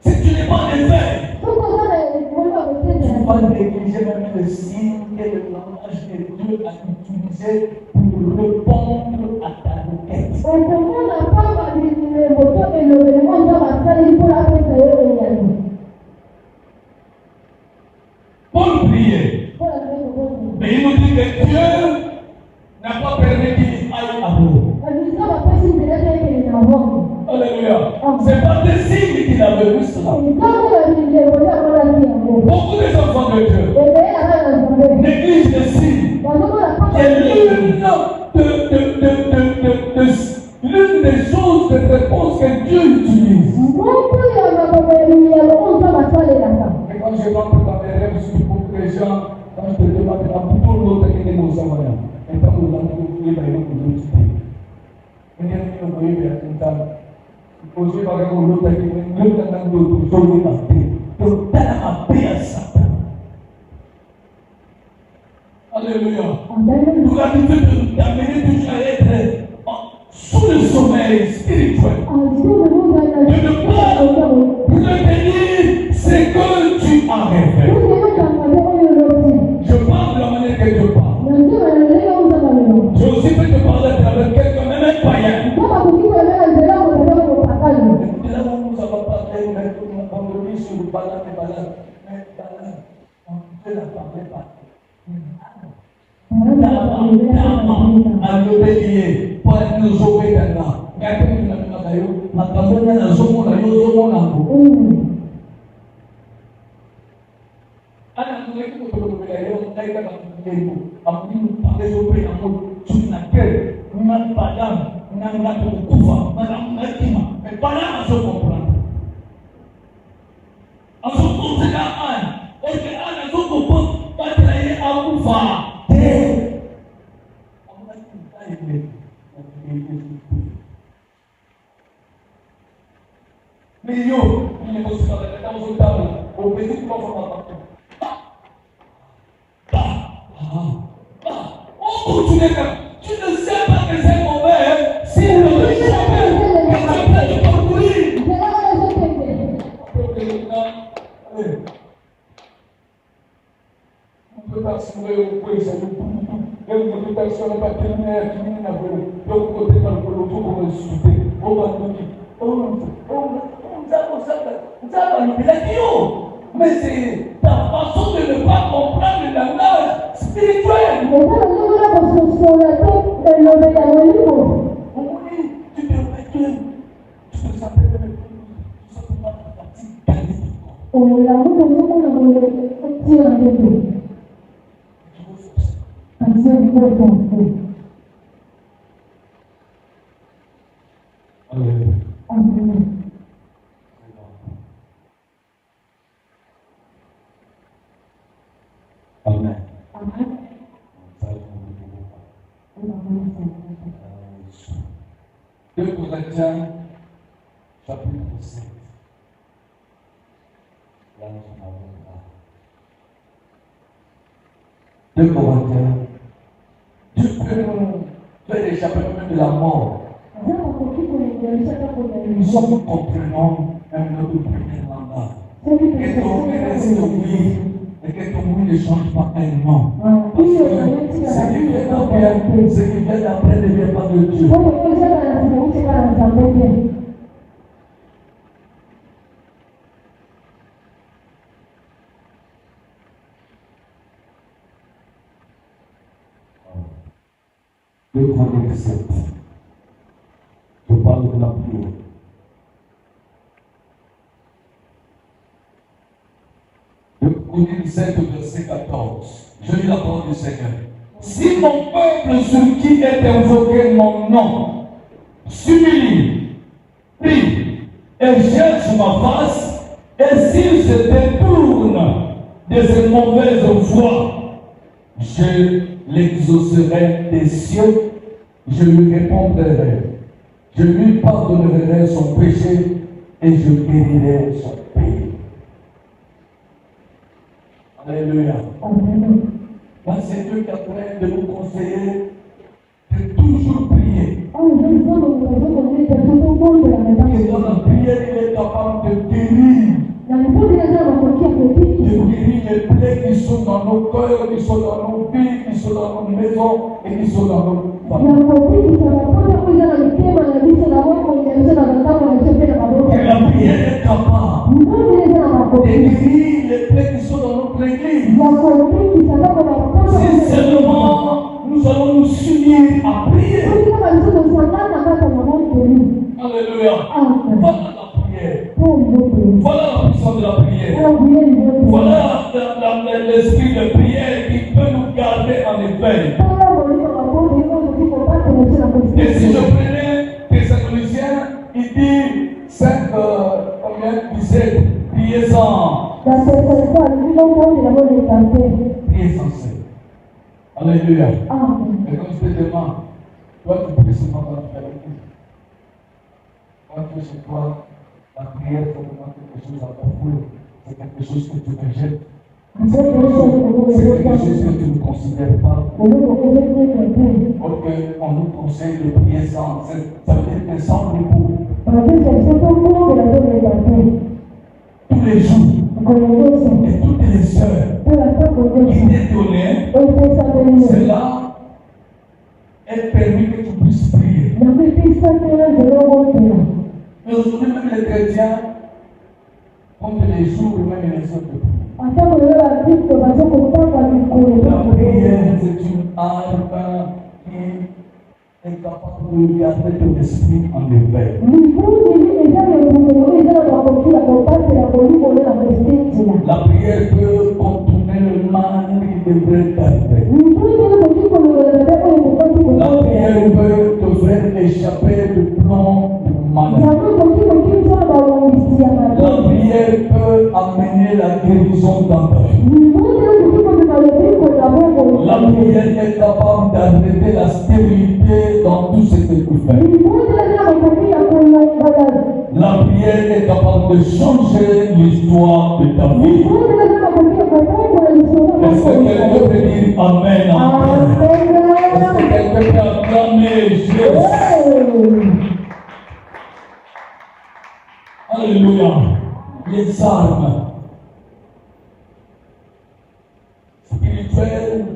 Si tu n'es pas en effet, tu vas négliger même le signe et le langage que Dieu a utilisé pour répondre à ta requête. Paul priait. Mais il nous dit que Dieu n'a pas permis qu'il aille à l'eau. Alléluia. C'est pas des signes qu'il avait vu cela. Beaucoup des enfants de Dieu négligent les signes. C'est l'une des choses de réponse que Dieu utilise. Et quand je rentre dans les rêves, je trouve que les gens, quand je te demande, il y a beaucoup d'autres qui nous envoient. Et quand nous avons trouvé, il y a beaucoup d'autres. Il y a beaucoup d'autres. Posé par l'autre qui nous demande de sauver la paix. Donc, t'as la paix à Satan. Alléluia. Nous l'habitude d'amener toujours à être sous le sommeil spirituel. De ne pas retenir ce que tu as rêvé. Je parle de la manière que Dieu parle. Je aussi peux te parler à travers quelqu'un, même un païen. Nous avons parlé maintenant vendredi sur le balade et balade. Mais balade, on peut la parler pas. En Tu ne sais pas que c'est mauvais si le chemin que tu es en train de parcourir. On peut pas se mourir au point, c'est le bout. Et on peut pas se mourir qui n'a pas le donc côté dans le peloton pour le souper. On va nous dire, mais c'est ta façon de ne pas comprendre le langage spirituel. On dit, tu peux s'appeler Amen. Amen. 2 Corinthiens, chapitre 7. Là, nous sommes à 2 Corinthiens. Dieu peut nous faire échapper même de la mort. Nous sommes comprenant un autre premier mandat. Que ton vie reste ton vie et que ton vie ne change pas un nom. Parce que ce qui vient d'après ne vient pas de Dieu. Le Corinthiens 7. Je parle de la prière. Le Corinthiens 7, verset 14. Je lis la parole du Seigneur. Si mon peuple sur qui est invoqué mon nom s'humilie, prie et cherche ma face, et s'il se détourne de ses mauvaises voies, je l'exaucerai des cieux, je lui répondrai, je lui pardonnerai son péché et je guérirai son pays. Alléluia. Là, c'est Dieu qui est en train de vous conseiller de toujours prier. Et dans la prière, il est capable de guérir. De guérir les plaies qui sont dans nos cœurs, qui sont dans nos vies, qui sont dans nos maisons et qui sont dans nos familles. Et la prière est capable de guérir les plaies qui sont dans notre église. Si seulement nous allons nous unir à prier. Alléluia. Voilà la prière. Voilà la puissance de la prière. Voilà l'esprit de prière qui peut nous garder en éveil. Et si je prenais Thessaloniciens, il dit 5, combien 17, priez sans. Priez sans cesse. Alléluia. Et comme je te demande, toi tu pries seulement quand tu fais l'église. Quand tu es chez toi, la prière c'est vraiment quelque chose à profond. C'est quelque chose que tu rejettes. C'est quelque chose que tu ne considères pas. On nous conseille de prier sans. Ça veut dire que sans repos. Tous les jours. Et toutes les sœurs qui t'est donné, cela est permis que tu puisses prier. Mais aujourd'hui, même les chrétiens comptent les jours et même les heures de prière. La prière, c'est une arme qui est capable de garder ton esprit en éveil. La prière peut contourner le mal qui devrait t'arriver. La prière peut te faire échapper du plan du mal. La prière peut amener la guérison dans ta vie. La prière est capable d'arrêter la stérilité dans tout ce que tu fais. La prière prière est capable de changer l'histoire de ta vie. Est-ce que quelqu'un peut dire Amen? Est-ce que quelqu'un peut acclamer Jésus? Alléluia. Les armes spirituelles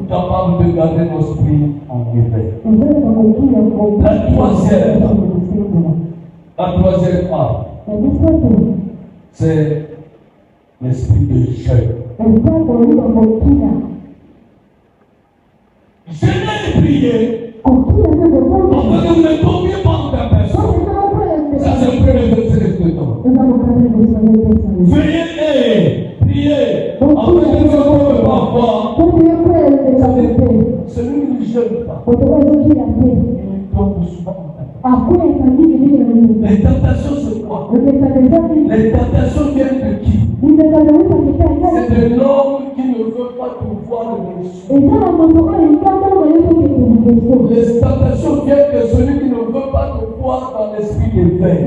capables de garder nos esprits en éveil. La troisième arme, c'est l'esprit de jeûne. Jeûner et prier, afin que vous ne tombiez pas en tentation. Ça, c'est le premier verset de Scripture. Veillez et priez, afin que vous ne tombiez pas en voie. Celui qui ne jeûne pas, il tombe souvent en tentation. Les tentations, c'est quoi? Les tentations viennent de qui? C'est de l'homme qui ne veut pas pouvoir le reçu. Les tentations viennent de celui qui ne veut pas te voir dans l'esprit d'éveil.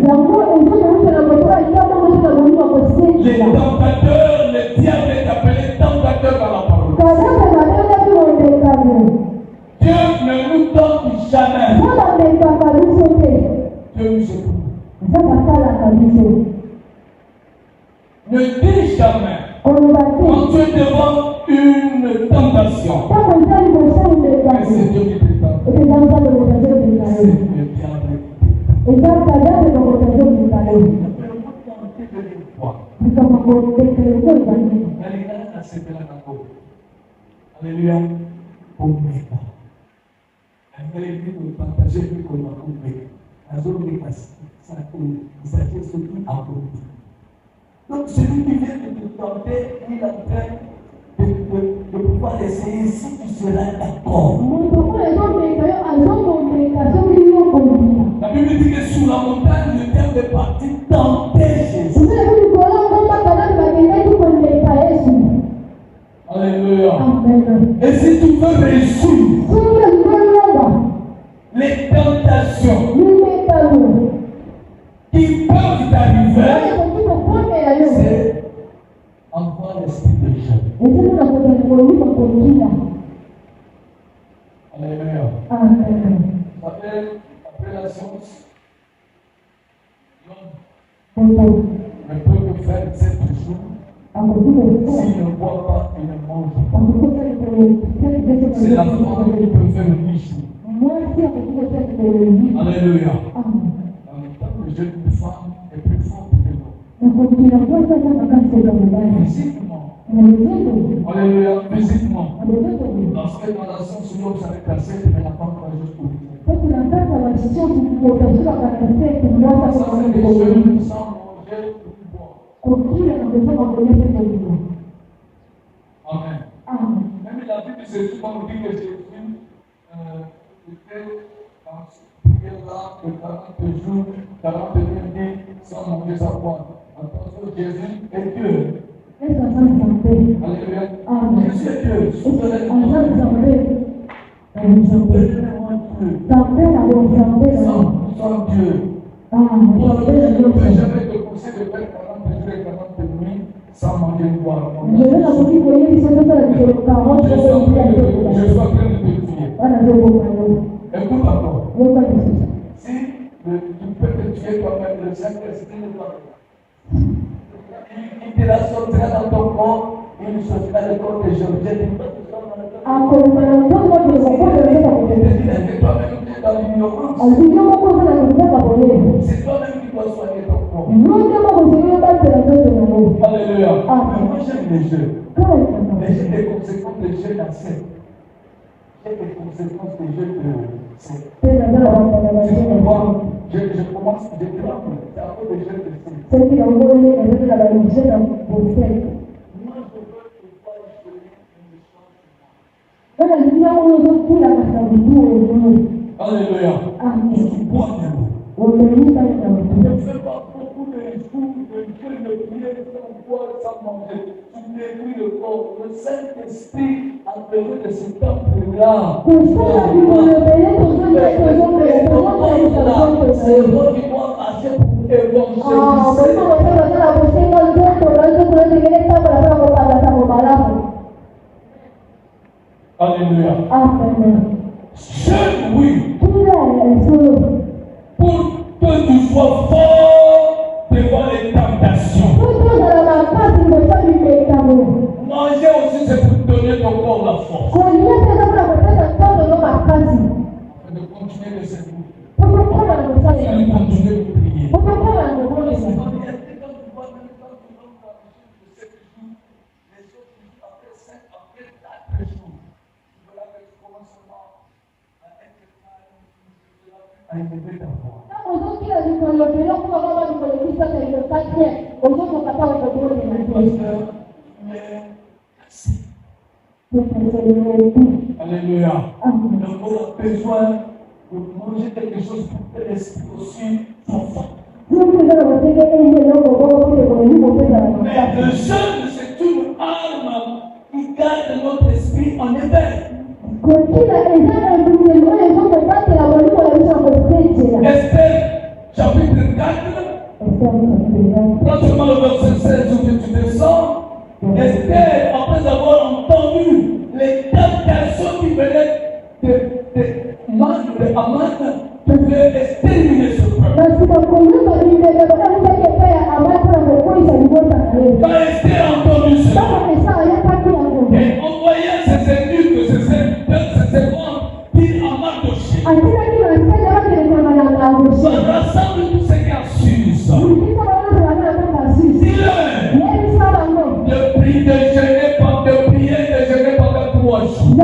Les tentateurs, les diables est appelé tentateur dans la parole. Dieu ne nous tente jamais. Dieu nous écoute. Ne dis jamais, quand tu es devant une tentation, que c'est Dieu qui te tente. C'est le diable. Alléluia. Donc celui qui vient de te tenter, il est en train de pouvoir essayer si tu seras d'accord. La Bible dit que sur la montagne, le diable est parti tenter Jésus. Alléluia. Et si tu veux réussir les tentations qui peuvent t'arriver, c'est avoir l'esprit de jeûne. Alléluia. Après la science, l'homme ne peut que faire 7 jours. S'il ne boit pas, il ne mange pas. C'est la femme qui peut faire 8 jours. Alléluia. En même temps, le jeûne de femme est plus fort que l'homme. Physiquement. Alléluia. Physiquement. Parce que dans la science, l'homme s'avait cassé, mais la femme va juste pour lui. Ça, c'est des jeûnes sans manger ou boire. Amen. Même la Bible de Jésus nous dit que Jésus était dans ce prière-là de 40 jours, 40 nuits sans manger sa boire. Attention, Jésus est Dieu. Alléluia. Jésus est Dieu. Souverainement sans Dieu. Toi, je ne peux jamais te pousser de faire 40 jours et 40 nuits sans manger et boire. Je suis en train de te dire. Écoute encore. Si tu peux te tuer toi-même, le Saint-Esprit ne va pas. Il te la sortira dans ton corps, il sortira le corps de Jésus. Je dis pas tout ça dans le corps. Toi-même, tu es dans l'ignorance. C'est toi-même qui dois soigner ton corps. Alléluia. Mais moi j'aime les jeux. Mais j'ai des conséquences de jeux d'accès. J'ai des conséquences de jeux de sexe. Je commence, je tremble. C'est à cause des jeux de sexe. Moi je veux pouvoir donner une chance. Alléluia. Tu bois même. Ne fais pas beaucoup de jours de prière sans boire, sans manger. Tu détruis le corps. Le Saint-Esprit a besoin de ce temple-là. C'est le corps qui doit marcher pour Alléluia. Jeune, oui. Pour que tu sois fort devant les tentations. Manger aussi, c'est pour donner ton corps la force. De continuer de servir. De continuer de prier. Alléluia. Donc on a besoin de manger quelque chose pour que l'esprit aussi soit fort. Mais le jeûne, c'est une arme qui garde notre esprit en éveil. Esther, chapitre 4, pratiquement le verset 16 où tu descends. Esther, après avoir entendu les tentations qui venaient de Haman, pouvait exterminer ce peuple. Quand Esther a entendu cela, et envoyait ses eunuques, ses serviteurs, ses servantes, dire à Mardochée, rassemble tous ces garçons. Dis-leur de prier, de jeûner, de prier, de jeûner pendant 3 jours.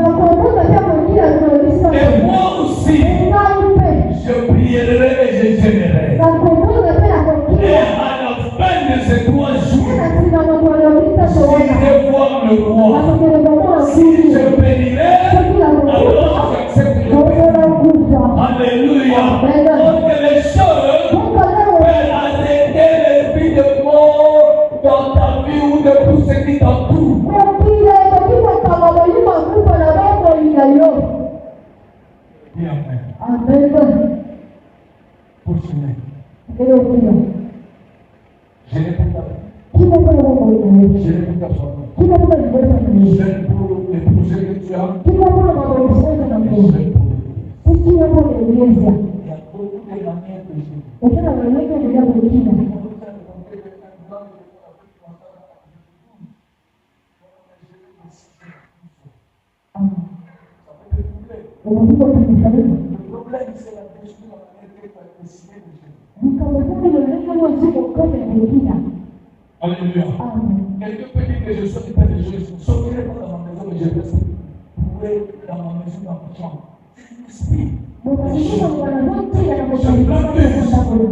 Et moi aussi, je prierai et je jeûnerai. Et à la fin de ces 3 jours, j'irai voir le roi. Si je bénirai, alors j'accepte le bénédiction. Alléluia. Donc les choses peuvent arrêter les vies de mort dans ta vie ou de tout ce qui t'entoure. Dis amen. Pour finir. Je n'ai pas je n'ai pas famille. Je n'ai pour les projets que tu as. Je n'ai pour les il y a beaucoup de manières de vivre. Le problème, c'est la question de la manière que tu as décidé de vivre. Alléluia. Quelqu'un peut dire que je suis pas de Jésus. Je ne sortirai pas dans ma maison, mais je vais trouver dans ma maison, dans ma chambre. C'est l'esprit. Je refuse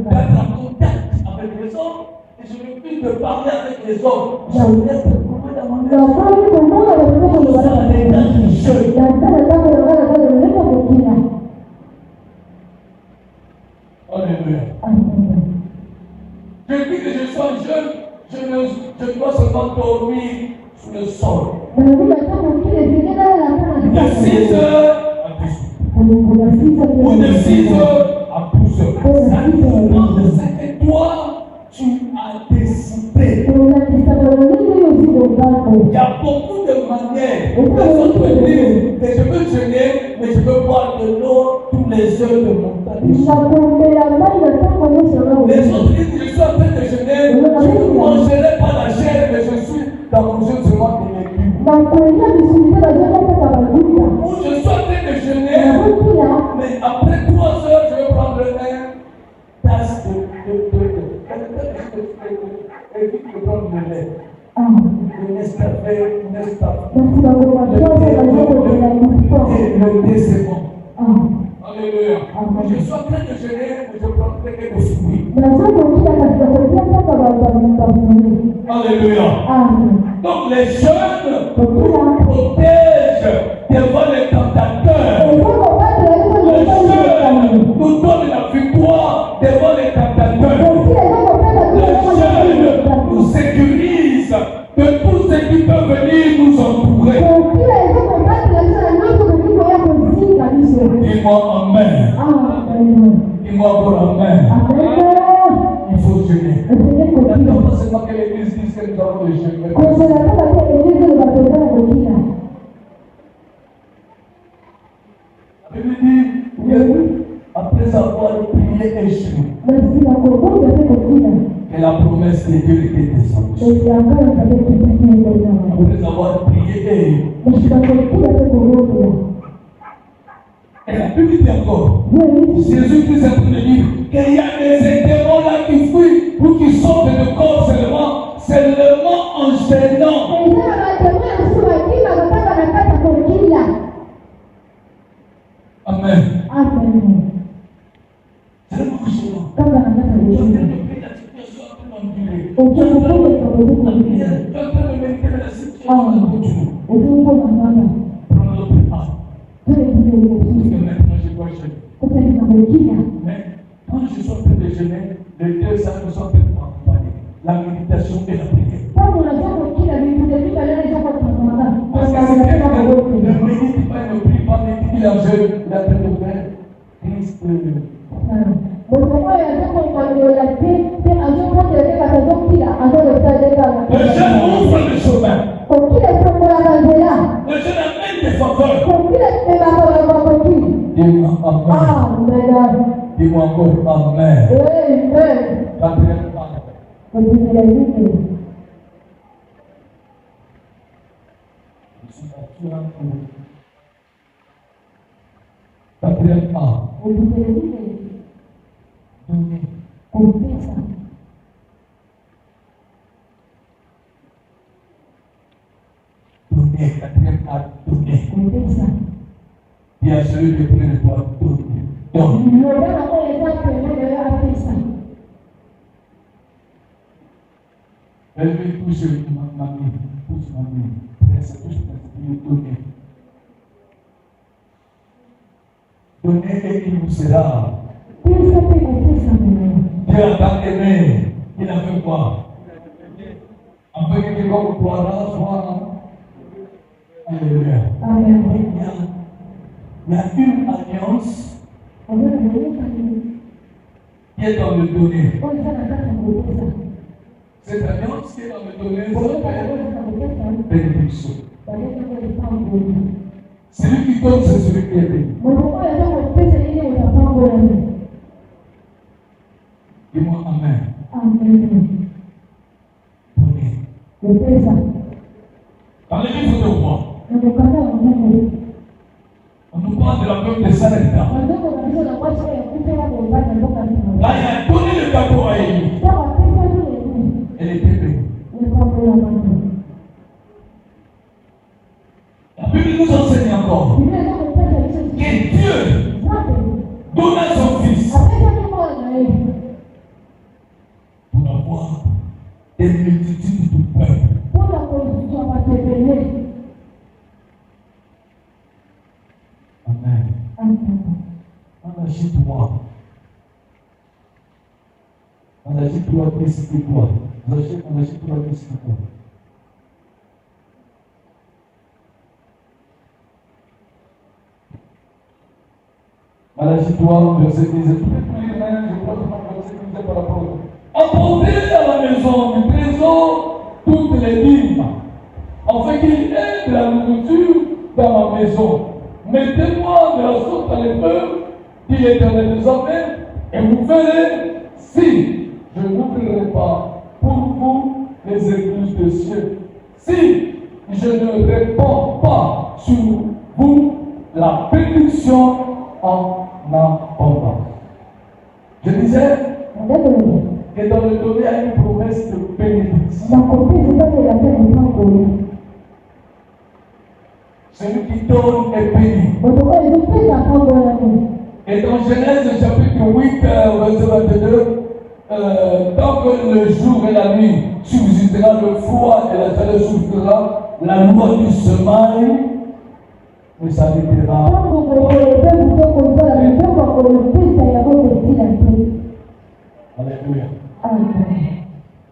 d'être en contact avec les hommes et je refuse de parler avec les hommes. Je voulais te trouver dans ma maison. Alléluia. Je dis que je sois jeune, je dois seulement dormir sous le sol. De 6 heures à 10 heures. Ou de 6 heures à 12 heures. Ça dépend de ce que toi, tu as décidé. Il y a beaucoup de manières. Les autres disent que je veux jeûner, mais je veux boire de l'eau tous les heures de mon temps. Les autres disent que je suis en train de jeûner, je ne mangerai pas la chair, mais je suis dans mon jeûne seulement de légumes. Ou je suis en train de jeûner, mais après 3 heures, je vais prendre un tasse de prendre le lait. Le Nescafé, le thé, c'est bon. Alléluia. Je suis en train de jeûner, mais je prendrai quelques fruits. Alléluia. Donc les jeunes nous protègent devant les tentateurs. Les jeunes nous donnent la victoire devant les tentateurs. Les jeunes nous sécurisent de tout ce qui peut venir nous entourer. Dis-moi amen. Dis-moi pour amen. Il est la Bible dit, après avoir prié échoué, que la promesse de Dieu était descendue. Après avoir prié et la Bible dit encore, Jésus Christ est en train de dire qu'il y a des démons là qui fuient ou qui sortent de corps seulement en gênant. Amen. C'est le coup gênant. Tu es en train de payer la situation en train d'endurer. Tu es en train de mettre la situation en continue. Prends l'autre part. Parce que maintenant je dois jeûner. Mais quand je suis en train de jeûner, les deux âmes sont en train de m'accompagner. La méditation et la prière. Parce que c'est quelqu'un ne médite pas et ne prie pas, mais il a jeûne, il a train de faire Christ. Le jeûne ouvre le chemin. Le jeûne amène des faveurs. Dis-moi Amen. Dis-moi encore Amen. Quatrième part. Quatrième part. Donner, quatrième part, donner. Dis à celui qui est près de toi, donner. Donne. Elle veut toucher ma main, touche ma main. Presse, touche ma main, donner. Donner et il vous sera. Dieu a tant aimé, il a fait quoi? Afin que quelqu'un croira, soit. Alléluia. Il y a une alliance qui est dans le donner. Cette alliance qui est dans le donner s'appelle bénédiction. Celui qui donne, c'est celui qui est béni. Dis-moi Amen. Donner. Dans le livre de roi, on nous parle de la veuve de Sarepta. Là, il a donné le gâteau à Élie. Elle était bénie. La Bible nous enseigne encore que Dieu donna son Fils pour avoir des multitudes de peuple. Amen. On agit droit. On agit droit, décidez quoi. On agit droit, décidez quoi. On agit droit, verset 10. Je crois que verset 10 par rapport. Apportez à la maison du trésor toutes les dîmes, afin qu'il y ait de la nourriture dans ma maison. Mettez-moi de la sorte à l'épreuve, dit l'Éternel des armées, et vous verrez si je n'ouvrirai pas pour vous les écluses des cieux. Si je ne répands pas sur vous la bénédiction en abondance. Je disais que dans le donner, il y a une promesse de bénédiction. Celui qui donne est béni. Et dans Genèse chapitre 8, verset 22, tant que le jour et la nuit subsistera, le froid et la chaleur subsistera, la loi du semail ne s'arrêtera. Alléluia.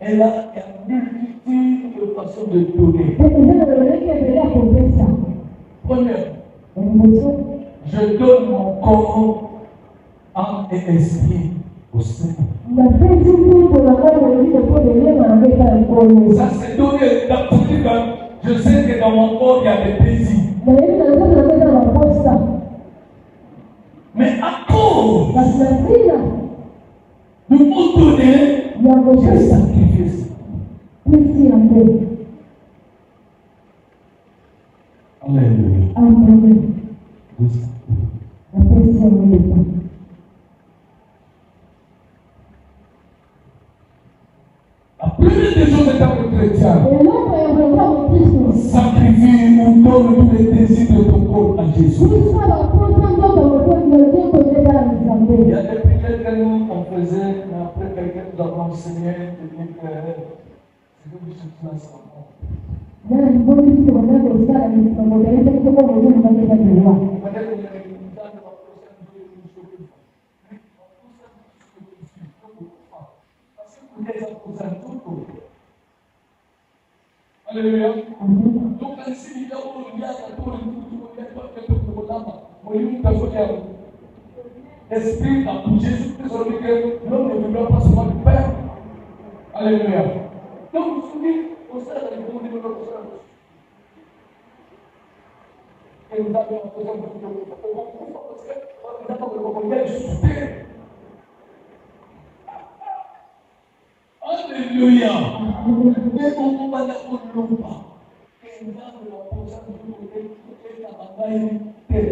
Et là, il y a une multitude de façons de donner. Première, je donne mon corps, âme et esprit au Seigneur. Ça c'est donné. Je sais que dans mon corps il y a des désirs. Mais à cause de mon donné, j'ai sacrifié ça. Alléluia. La première des choses étant le chrétien, sacrifie ou donne tous les désirs de ton corps à Jésus. Il y a des prières que nous on faisait, mais après quelqu'un nous a enseigné de dire que c'est comme si tu l'as sans moi. Alléluia. Donc, ainsi, il y a l'esprit dans Jésus-Christ, que l'homme ne vivra pas seulement du Père. Alléluia. Donc, vous vous souvenez, au sein de la vie de notre Seigneur, et nous avons besoin de Alléluia. Et on va la Colomba. Et nous avons la posture de la bagaille. Et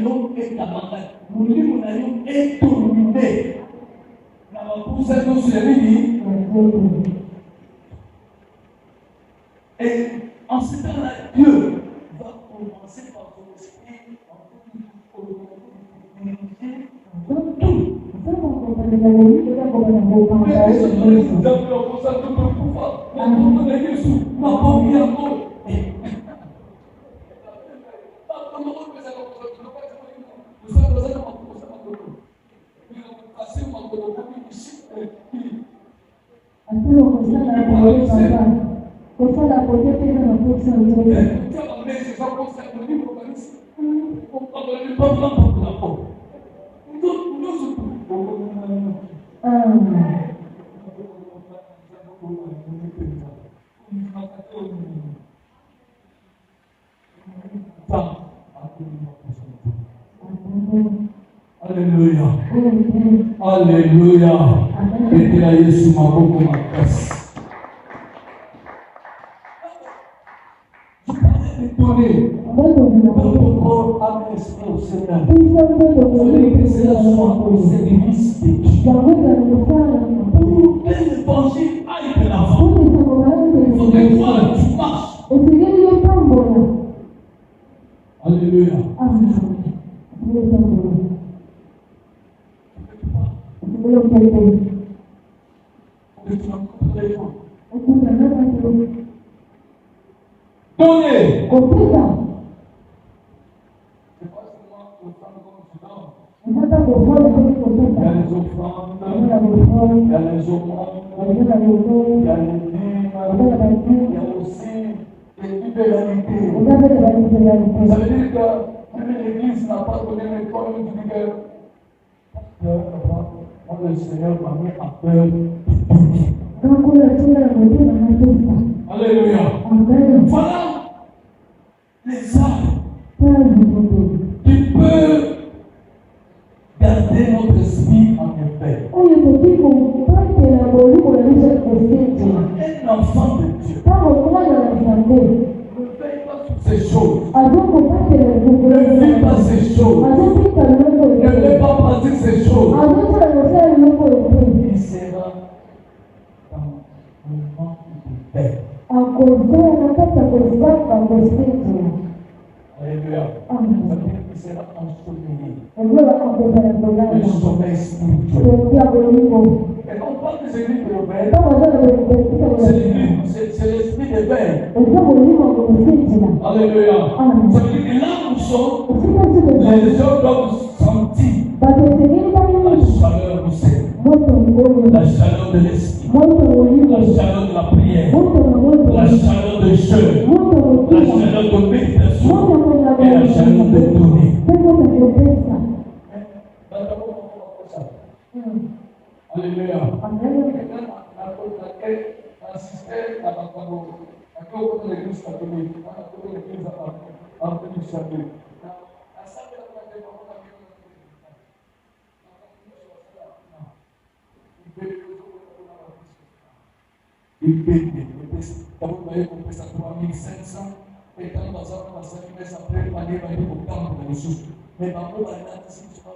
nous est la bagaille. Nous est tourné. La posture de celui. Et en ce temps-là, Dieu va commencer par son esprit en tout. Alléluia. Alléluia. Et là, Jésus m'a beaucoup makasi. Donner notre corps à l'esprit au Seigneur. Celui que c'est la joie au service de Dieu. Pour que l'évangile aille de l'avant, il faut que tu marches. Alléluia. Donnez. Il y a les offrandes, il y a les aumônes, il y a les dîmes, il y a aussi les libéralités. Ça veut dire que même l'Église n'a pas donné les corps du Seigneur. Moi, le Seigneur m'a mis à peur. Alléluia. Voilà les armes qui peuvent garder notre esprit en paix. Un enfant de Dieu ne fait pas toutes ces choses. Ne vit pas ces choses. Ne fait pas pratiquer ces choses. Il sera dans le manque de paix. Alléluia. Il sera ensommeillé. Le sommeil spirituel. Et quand on parle des églises de l'Auberge, c'est l'esprit des pères. Alléluia. Ça veut dire que là où nous sommes, les gens doivent sentir la chaleur du Seigneur, la chaleur de l'esprit, la chaleur de la prière, la chaleur de jeûne, la chaleur de méditation et la chaleur de donner. l'église catholique, l'église catholique. Il paye, d'abord, vous voyez qu'on paye ça 3500, et quand on va ça, mais ça peut aller au temps de ressources. Mais par contre, on a dit, si tu vas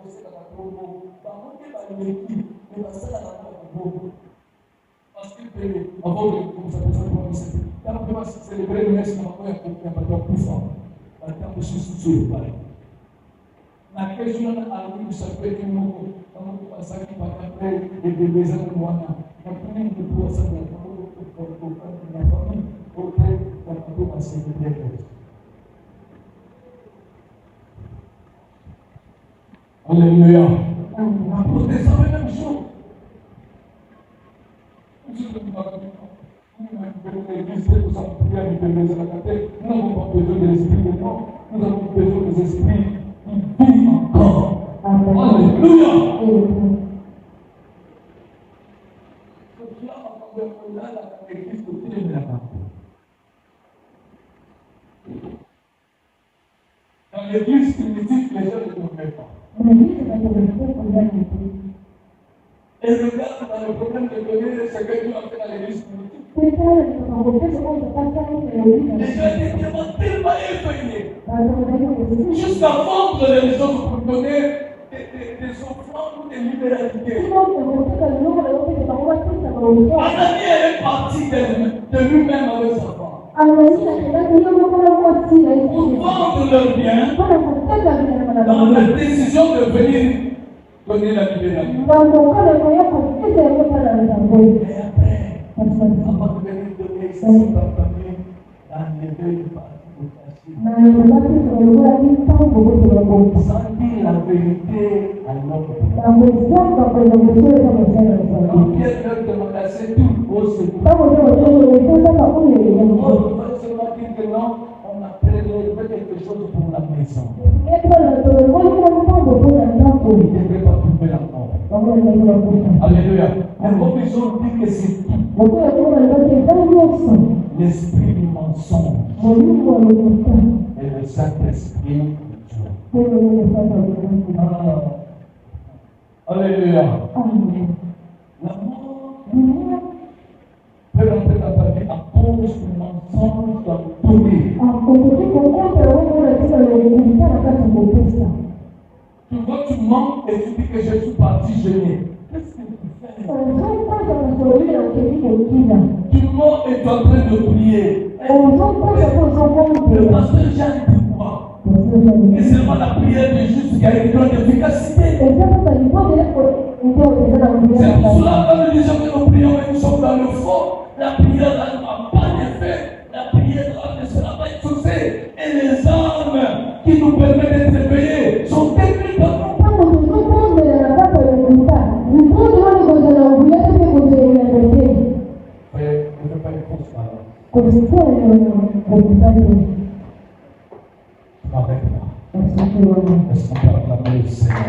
on sait qu'on a trop beau. Par contre, il va le dire, mais parce que ça n'a pas beau. Parce qu'il paye, avant de commencer à faire 3500. Quand on va célébrer le reste, on va faire un peu plus fort. En termes de choses sur le palais. Na question à lui, ça peut être nous, quand on va s'arrêter par après, et des maisons de moi. La première de tout ça, pour la famille, auquel on peut passer de bien. Alléluia. Pour des hommes, même chose. Nous n'avons pas besoin de l'esprit de nous, nous avons besoin des esprits qui vivent encore. Alléluia. Dans l'église primitive, les gens ne dormaient pas. Et regarde dans le problème de donner ce que Dieu a fait dans l'église primitive. Les gens étaient tellement effrayés. Jusqu'à vendre les autres pour donner des offrandes ou des libéralités. Anani est parti de lui-même avec sa femme. Pour vendre leurs biens dans la décision de venir donner la libéralité. Et après, avant de venir donner, ça s'est partagé dans les deux parties. Sans dire la vérité à l'autre. Quand Pierre leur demanda, c'est tout au secours. On va seulement dire que non, on a prélevé quelque chose pour la maison. Il ne devrait pas trouver la mort. Alléluia. Mais comme ils ont dit que c'est tout, l'esprit du mensonge et le Saint-Esprit de Dieu. Alléluia. La mort peut rentrer dans ta vie à cause du mensonge donné. Tu vois, tu mens et tu dis que je suis parti jeûner. Qu'est-ce que tu fais? Tu mens et tu es en train de prier. Le pasteur Jean dit quoi? Et c'est vraiment la prière de juste qui a une grande efficacité. C'est pour cela que nous disons que nous prions et nous sommes dans le fond. La prière n'a pas d'effet. La prière ne sera pas exaucée. Et les armes qui nous permettent d'être éveillés sont détruites par nous. Est-ce qu'on peut acclamer le Seigneur?